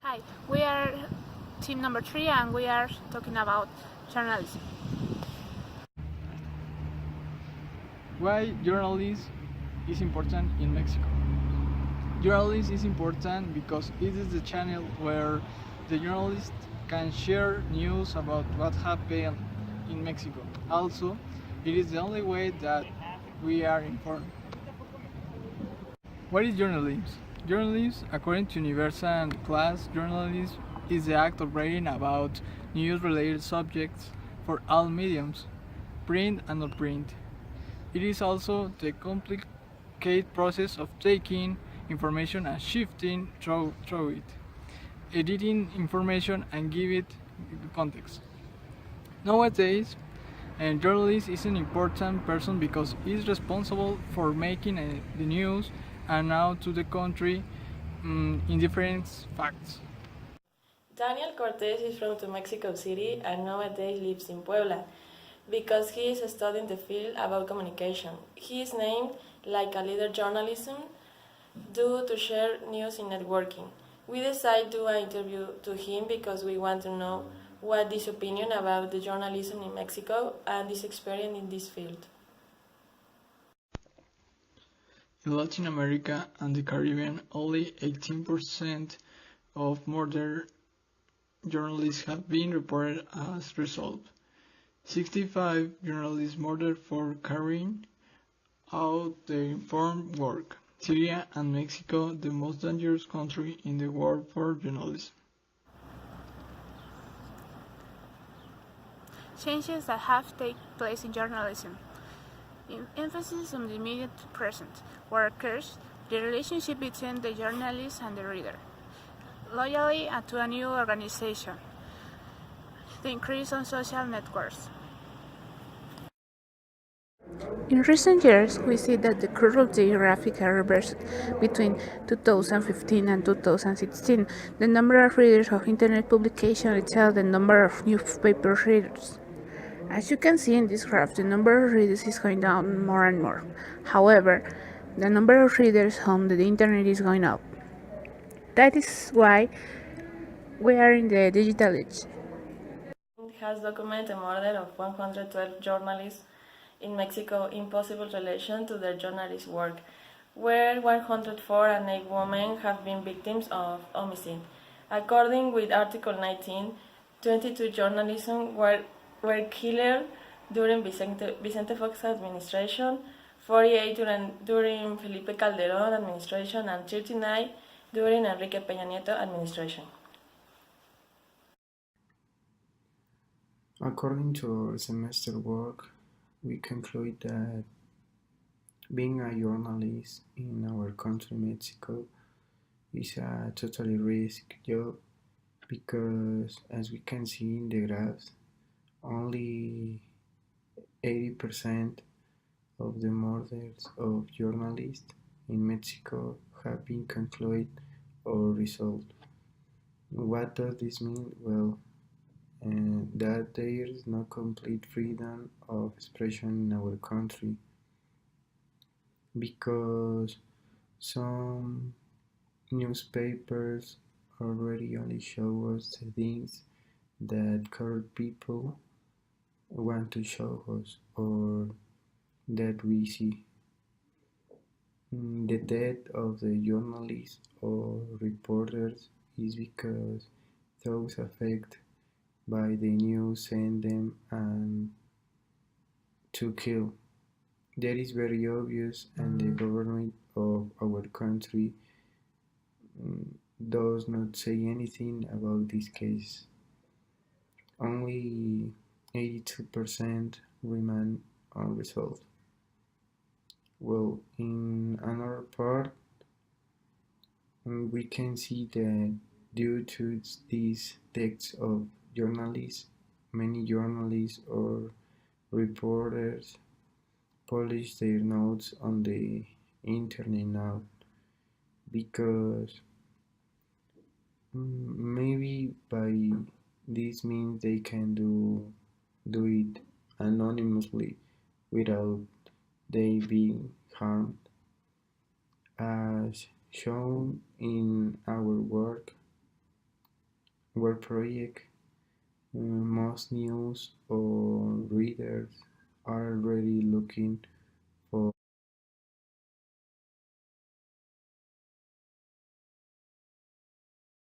Hi, we are team number 3 and we are talking about journalism. Why journalism is important in Mexico? Journalism is important because it is the channel where the journalist can share news about what happened in Mexico. Also, it is the only way that we are informed. What is journalism? Journalism, according to Universal Class, journalism is the act of writing about news-related subjects for all mediums, print and not print. It is also the complicated process of taking information and shifting through it, editing information and give it context. Nowadays, a journalist is an important person because he is responsible for making the news and now to the country in different facts. Daniel Cortez is from Mexico City and nowadays lives in Puebla because he is studying the field about communication. He is named like a leader journalism due to share news in networking. We decided to do an interview to him because we want to know what his opinion about the journalism in Mexico and his experience in this field. In Latin America and the Caribbean, only 18% of murder journalists have been reported as resolved. 65 journalists murdered for carrying out their informed work. Syria and Mexico, the most dangerous country in the world for journalism. Changes that have taken place in journalism. Emphasis on the immediate present, where occurs the relationship between the journalist and the reader. Loyalty to a new organization. The increase on social networks. In recent years, we see that the cruelty graphic reversed between 2015 and 2016. The number of readers of internet publication exceeds the number of newspaper readers. As you can see in this graph, the number of readers is going down more and more. However, the number of readers on the internet is going up. That is why we are in the digital age. Has documented a murder of 112 journalists in Mexico in possible relation to their journalist work, where 104 and 8 women have been victims of homicide. According with Article 19, 22 journalists were killed during Vicente Fox administration, 48 during Felipe Calderón administration, and 39 during Enrique Peña Nieto administration. According to our semester work, we conclude that being a journalist in our country, Mexico, is a totally risky job because, as we can see in the graphs, only 80% of the murders of journalists in Mexico have been concluded or resolved. What does this mean? Well, that there is no complete freedom of expression in our country because some newspapers already only show us the things that corrupt people want to show us or that we see. The death of the journalists or reporters is because those affected by the news send them and to kill. That is very obvious, and the government of our country does not say anything about this case. Only 82% remain unresolved. Well, in another part, we can see that due to these deaths of journalists, many journalists or reporters publish their notes on the internet now because maybe by this means they can do it anonymously without they being harmed. As shown in our work, web project. Most news or readers are already looking